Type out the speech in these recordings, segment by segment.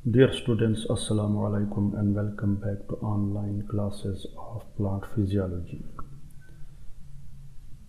Dear students, Assalamu alaikum and welcome back to online classes of plant physiology.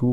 2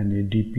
NADP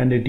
NAD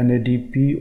NADP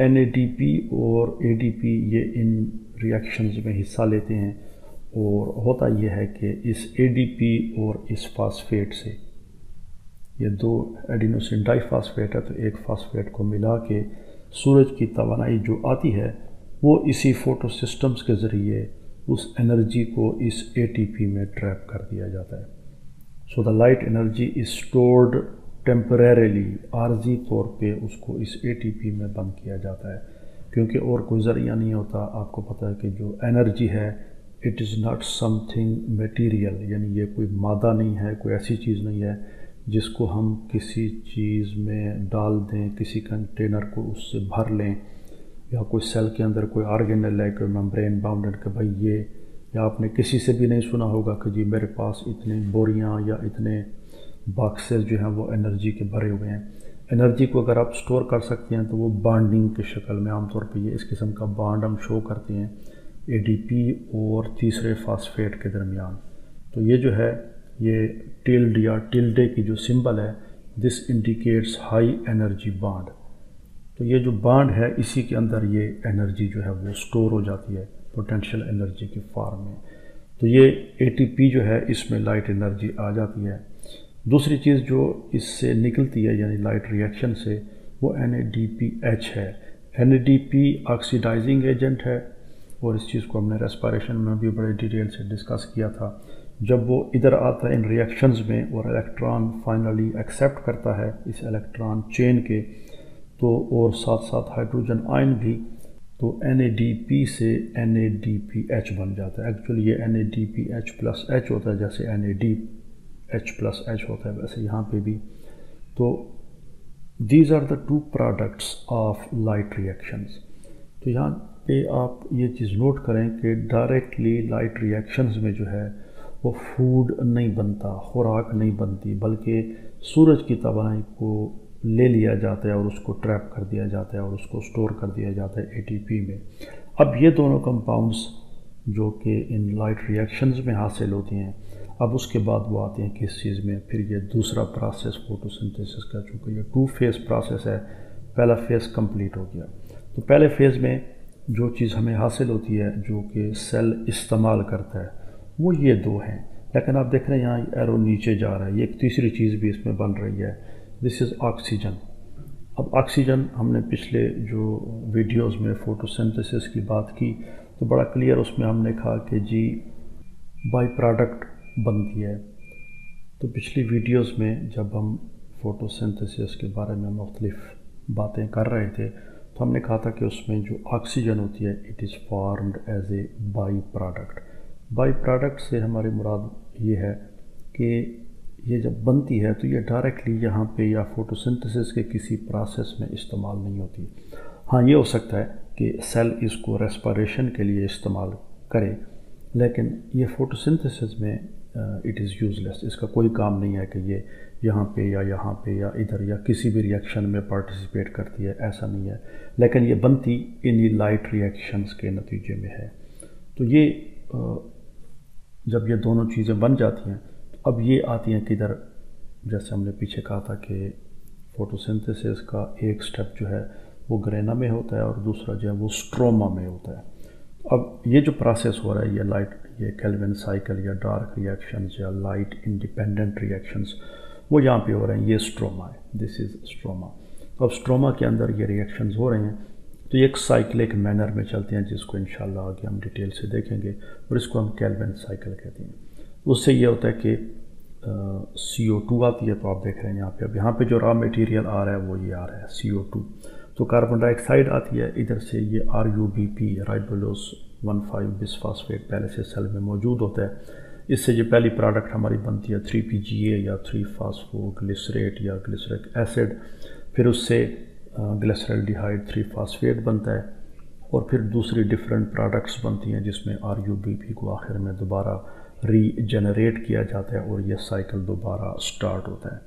NADP اور ADP یہ ان reactions میں حصہ لیتے ہیں، اور ہوتا یہ ہے کہ اس ADP اور اس فاسفیٹ سے، یہ دو ایڈینوسین ڈائی فاسفیٹ ہے تو ایک فاسفیٹ کو ملا کے سورج کی توانائی جو آتی ہے وہ اسی فوٹو سسٹمز کے ذریعے اس انرجی کو اس ATP میں ٹریپ کر دیا جاتا ہے. So the light energy is stored temporarily, عارضی طور پہ اس کو اس ATP میں بند کیا جاتا ہے، کیونکہ اور کوئی ذریعہ نہیں ہوتا. آپ کو پتہ ہے کہ جو انرجی ہے it is not some thing material, یعنی یہ کوئی مادہ نہیں ہے، کوئی ایسی چیز نہیں ہے جس کو ہم کسی چیز میں ڈال دیں، کسی کنٹینر کو اس سے بھر لیں، یا کوئی سیل کے اندر کوئی آرگینل ہے، کوئی ممبرین باؤنڈڈ کہ بھائی یہ، یا آپ نے کسی سے بھی نہیں سنا ہوگا کہ جی میرے پاس اتنے بوریاں یا اتنے باکسز جو ہیں وہ انرجی کے بھرے ہوئے ہیں. انرجی کو اگر آپ سٹور کر سکتے ہیں تو وہ بانڈنگ کی شکل میں، عام طور پہ یہ اس قسم کا بانڈ ہم شو کرتے ہیں ADP اور تیسرے فاسفیٹ کے درمیان. تو یہ جو ہے یہ ٹلڈ یا ٹلڈے کی جو سمبل ہے، دس انڈیکیٹس ہائی انرجی بانڈ. تو یہ جو بانڈ ہے اسی کے اندر یہ انرجی جو ہے وہ سٹور ہو جاتی ہے پوٹینشیل انرجی کی فارم میں. تو یہ ATP جو ہے اس میں لائٹ انرجی آ جاتی ہے. دوسری چیز جو اس سے نکلتی ہے یعنی لائٹ ریئیکشن سے، وہ NADPH ہے. NADP آکسیڈائزنگ ایجنٹ ہے، اور اس چیز کو ہم نے ریسپائریشن میں بھی بڑے ڈیٹیل سے ڈسکس کیا تھا. جب وہ ادھر آتا ہے ان ریئیکشنز میں اور الیکٹران فائنلی ایکسیپٹ کرتا ہے اس الیکٹران چین کے، تو اور ساتھ ساتھ ہائیڈروجن آئن بھی، تو NADP سے NADPH بن جاتا ہے. ایکچولی یہ NADPH+H ہوتا ہے، جیسے NADH+H ہوتا ہے ویسے یہاں پہ بھی. تو these are the two products of light reactions. تو یہاں پہ آپ یہ چیز نوٹ کریں کہ ڈائریکٹلی لائٹ ریئیکشنز میں جو ہے وہ فوڈ نہیں بنتا، خوراک نہیں بنتی، بلکہ سورج کی توانائی کو لے لیا جاتا ہے اور اس کو ٹریپ کر دیا جاتا ہے اور اس کو سٹور کر دیا جاتا ہے ATP میں. اب یہ دونوں کمپاؤنڈز جو کہ ان لائٹ ریئیکشنز میں حاصل ہوتی ہیں، اب اس کے بعد وہ آتے ہیں کس چیز میں، پھر یہ دوسرا پروسیس فوٹوسنتھیسس کا، چونکہ یہ 2 فیز پروسیس ہے. پہلا فیز کمپلیٹ ہو گیا. تو پہلے فیز میں جو چیز ہمیں حاصل ہوتی ہے جو کہ سیل استعمال کرتا ہے وہ یہ دو ہیں، لیکن آپ دیکھ رہے ہیں یہاں ایرو نیچے جا رہا ہے. یہ ایک تیسری چیز بھی اس میں بن رہی ہے، دس از آکسیجن. اب آکسیجن ہم نے پچھلے جو ویڈیوز میں فوٹوسنتھیسس کی بات کی تو بڑا کلیئر اس میں ہم نے کہا کہ جی بائی پروڈکٹ بنتی ہے. تو پچھلی ویڈیوز میں جب ہم فوٹوسنتھیسس کے بارے میں مختلف باتیں کر رہے تھے تو ہم نے کہا تھا کہ اس میں جو آکسیجن ہوتی ہے it is formed as a by product. By product سے ہماری مراد یہ ہے کہ یہ جب بنتی ہے تو یہ ڈائریکٹلی یہاں پہ یا فوٹوسنتھیسس کے کسی پروسیس میں استعمال نہیں ہوتی. ہاں یہ ہو سکتا ہے کہ سیل اس کو ریسپائریشن کے لیے استعمال کرے، لیکن یہ فوٹوسنتھیسس میں اٹ از یوز لیس. اس کا کوئی کام نہیں ہے کہ یہ یہاں پہ یا ادھر یا کسی بھی ریئیکشن میں پارٹیسپیٹ کرتی ہے، ایسا نہیں ہے. لیکن یہ بنتی انہی لائٹ ریئیکشنز کے نتیجے میں ہے. تو یہ جب یہ دونوں چیزیں بن جاتی ہیں اب یہ آتی ہیں کدھر، جیسے ہم نے پیچھے کہا تھا کہ فوٹوسنتھیسس کا ایک سٹیپ جو ہے وہ گرینا میں ہوتا ہے اور دوسرا جو ہے وہ اسٹروما میں ہوتا ہے. اب یہ جو پروسیس ہو رہا ہے یہ لائٹ، یہ کیلوین سائیکل یا ڈارک ریئیکشنز یا لائٹ انڈیپینڈنٹ ریئیکشنز وہ یہاں پہ ہو رہے ہیں. یہ اسٹروما ہے، دس از اسٹروما. تو اب اسٹروما کے اندر یہ ریئیکشنز ہو رہے ہیں تو یہ ایک سائیکلک مینر میں چلتے ہیں جس کو انشاءاللہ آگے ہم ڈیٹیل سے دیکھیں گے، اور اس کو ہم کیلوین سائیکل کہتے ہیں. اس سے یہ ہوتا ہے کہ CO2 آتی ہے. تو آپ دیکھ رہے ہیں یہاں پہ، اب یہاں پہ جو را میٹیریل آ رہا ہے وہ یہ آ رہا ہے CO2. تو کاربن ڈائی آکسائڈ آتی ہے، ادھر سے یہ RUBP رائبولوز 1,5 بس فاسفیٹ پہلے سے سیل میں موجود ہوتا ہے. اس سے جو پہلی پروڈکٹ ہماری بنتی ہے 3PGA یا 3 فاسفو گلیسریٹ یا گلیسرک ایسڈ، پھر اس سے گلیسرالڈیہائڈ 3 فاسفیٹ بنتا ہے، اور پھر دوسری ڈیفرنٹ پروڈکٹس بنتی ہیں جس میں RUBP کو آخر میں دوبارہ ری جنریٹ کیا جاتا ہے اور یہ سائیکل دوبارہ سٹارٹ ہوتا ہے.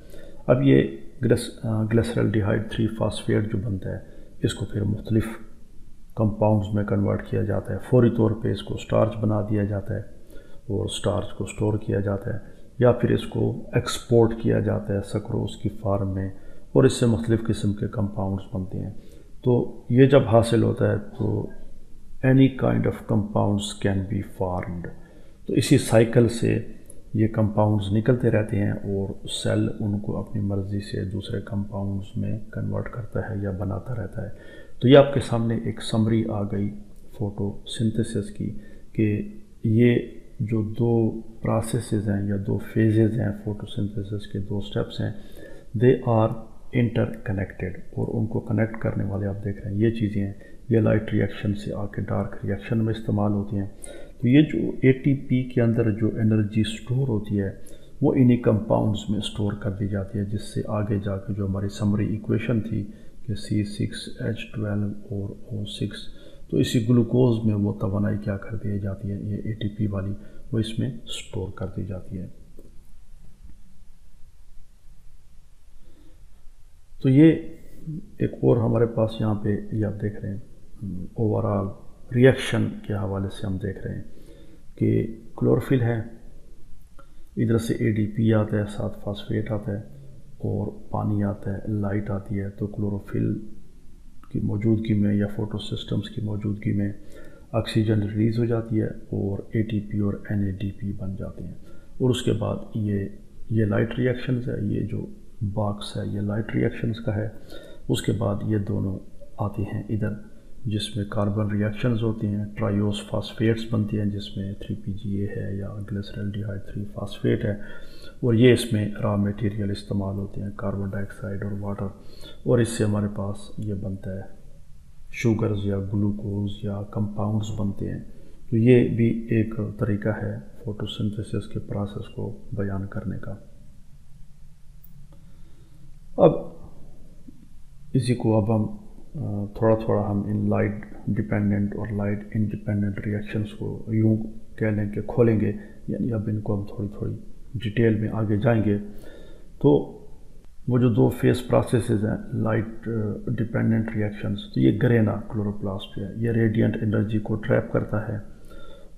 اب یہ گلیسرالڈیہائڈ 3 فاسفیٹ جو بنتا ہے اس کو پھر مختلف کمپاؤنڈز میں کنورٹ کیا جاتا ہے. فوری طور پہ اس کو سٹارچ بنا دیا جاتا ہے اور سٹارچ کو سٹور کیا جاتا ہے، یا پھر اس کو ایکسپورٹ کیا جاتا ہے سکروز کی فارم میں، اور اس سے مختلف قسم کے کمپاؤنڈز بنتے ہیں. تو یہ جب حاصل ہوتا ہے تو any kind of compounds can be formed. تو اسی سائیکل سے یہ کمپاؤنڈز نکلتے رہتے ہیں اور سیل ان کو اپنی مرضی سے دوسرے کمپاؤنڈز میں کنورٹ کرتا ہے یا بناتا رہتا ہے. تو یہ آپ کے سامنے ایک سمری آ گئی فوٹو سنتھسس کی کہ یہ جو دو پروسیسز ہیں یا دو فیزز ہیں فوٹو سنتھسس کے، دو سٹیپس ہیں، دے آر انٹر کنیکٹڈ، اور ان کو کنیکٹ کرنے والے آپ دیکھ رہے ہیں یہ چیزیں ہیں. یہ لائٹ ریئیکشن سے آ کے ڈارک ریئیکشن میں استعمال ہوتی ہیں. تو یہ جو اے ٹی پی کے اندر جو انرجی سٹور ہوتی ہے وہ انہی کمپاؤنڈز میں سٹور کر دی جاتی ہے، جس سے آگے جا کے جو ہماری سمری ایکویشن تھی کہ C6H12 اور O6، تو اسی گلوکوز میں وہ توانائی کیا کر دی جاتی ہے، یہ اے ٹی پی والی، وہ اس میں سٹور کر دی جاتی ہے. تو یہ ایک اور ہمارے پاس یہاں پہ یہ آپ دیکھ رہے ہیں اوورال ریئیکشن کے حوالے سے ہم دیکھ رہے ہیں کہ کلوروفل ہے، ادھر سے اے ڈی پی آتا ہے، ساتھ فاسفیٹ آتا ہے اور پانی آتا ہے، لائٹ آتی ہے. تو کلوروفل کی موجودگی میں یا فوٹو سسٹمز کی موجودگی میں آکسیجن ریلیز ہو جاتی ہے اور اے ٹی پی اور این اے ڈی پی بن جاتے ہیں. اور اس کے بعد یہ لائٹ ریئیکشنز ہے، یہ جو باکس ہے یہ لائٹ ریئیکشنز کا ہے. اس کے بعد یہ دونوں آتے ہیں ادھر، جس میں کاربن ریئیکشنز ہوتی ہیں، ٹرائیوس فاسفیٹس بنتی ہیں جس میں 3PGA ہے یا گلیسرالڈیہائڈ 3 فاسفیٹ ہے، اور یہ اس میں را میٹیریل استعمال ہوتے ہیں، کاربن ڈائی آکسائڈ اور واٹر، اور اس سے ہمارے پاس یہ بنتا ہے شوگرز یا گلوکوز یا کمپاؤنڈز بنتے ہیں. تو یہ بھی ایک طریقہ ہے فوٹو سنتھسس کے پروسیس کو بیان کرنے کا. اب اسی کو ہم تھوڑا ہم ان لائٹ ڈیپینڈنٹ اور لائٹ انڈیپینڈنٹ ریئیکشنز کو یوں کہہ لیں کہ کھولیں گے، یعنی اب ان کو ہم تھوڑی ڈیٹیل میں آگے جائیں گے. تو وہ جو دو فیز پروسیسز ہیں لائٹ ڈیپینڈنٹ ریئیکشنز، تو یہ گرینا کلوروپلاسٹ ہے، یہ ریڈینٹ انرجی کو ٹریپ کرتا ہے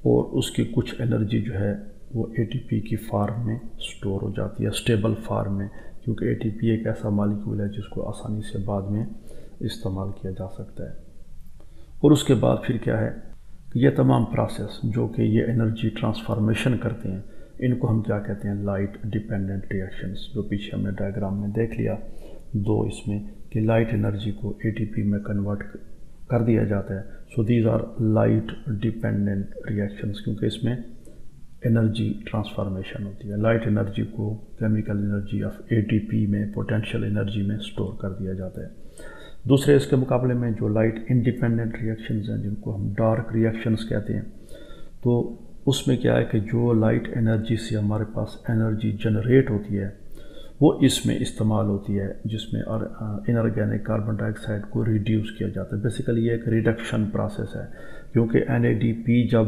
اور اس کی کچھ انرجی جو ہے وہ اے ٹی پی کی فارم میں سٹور ہو جاتی ہے، اسٹیبل فارم میں، کیونکہ اے ٹی پی ایک ایسا مالیکول ہے جس کو آسانی سے بعد میں استعمال کیا جا سکتا ہے. اور اس کے بعد پھر کیا ہے کہ یہ تمام پروسیس جو کہ یہ انرجی ٹرانسفارمیشن کرتے ہیں، ان کو ہم کیا کہتے ہیں، لائٹ ڈیپینڈنٹ ریئیکشنز، جو پیچھے ہم نے ڈائیگرام میں دیکھ لیا دو اس میں کہ لائٹ انرجی کو اے ٹی پی میں کنورٹ کر دیا جاتا ہے. So these are light dependent reactions, کیونکہ اس میں انرجی ٹرانسفارمیشن ہوتی ہے. لائٹ انرجی کو chemical energy of A T P میں پوٹینشیل انرجی میں سٹور کر دیا جاتا ہے. دوسرے اس کے مقابلے میں جو لائٹ انڈیپینڈنٹ ریئیکشنز ہیں، جن کو ہم ڈارک ریئیکشنز کہتے ہیں، تو اس میں کیا ہے کہ جو لائٹ انرجی سے ہمارے پاس انرجی جنریٹ ہوتی ہے وہ اس میں استعمال ہوتی ہے، جس میں انارگینک کاربن ڈائی آکسائڈ کو ریڈیوس کیا جاتا ہے. بیسیکلی یہ ایک ریڈکشن پروسیس ہے، کیونکہ این اے ڈی پی جب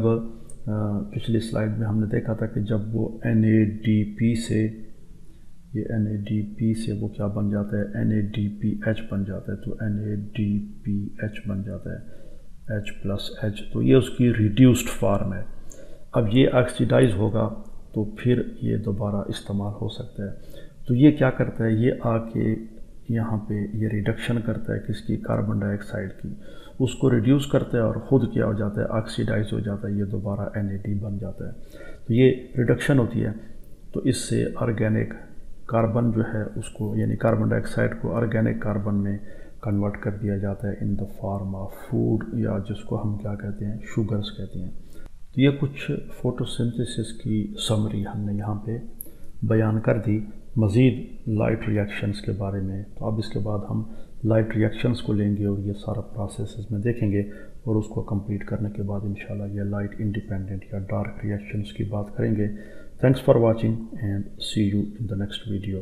پچھلی سلائیڈ میں ہم نے دیکھا تھا کہ جب وہ این اے ڈی پی سے وہ کیا بن جاتا ہے، این اے ڈی پی ایچ بن جاتا ہے. تو این اے ڈی پی ایچ بن جاتا ہے H+H، تو یہ اس کی ریڈیوسڈ فارم ہے. اب یہ آکسیڈائز ہوگا تو پھر یہ دوبارہ استعمال ہو سکتا ہے. تو یہ کیا کرتا ہے، یہ آ کے یہاں پہ یہ ریڈکشن کرتا ہے کس کی، کاربن ڈائی آکسائڈ کی، اس کو ریڈیوس کرتا ہے اور خود کیا ہو جاتا ہے، آکسیڈائز ہو جاتا ہے، یہ دوبارہ NAD بن جاتا ہے. تو یہ ریڈکشن ہوتی ہے. تو اس سے آرگینک کاربن جو ہے اس کو، یعنی کاربن ڈائی آکسائڈ کو آرگینک کاربن میں کنورٹ کر دیا جاتا ہے ان دا فارم آف فوڈ، یا جس کو ہم کیا کہتے ہیں، شوگرز کہتے ہیں. تو یہ کچھ فوٹو سنتھسس کی سمری ہم نے یہاں پہ بیان کر دی. مزید لائٹ ریئیکشنز کے بارے میں تو اب اس کے بعد ہم لائٹ ریئیکشنز کو لیں گے اور یہ سارا پروسیسز میں دیکھیں گے، اور اس کو کمپلیٹ کرنے کے بعد انشاءاللہ یہ لائٹ انڈیپینڈنٹ یا ڈارک ریئیکشنز کی بات کریں گے. Thanks for watching and see you in the next video.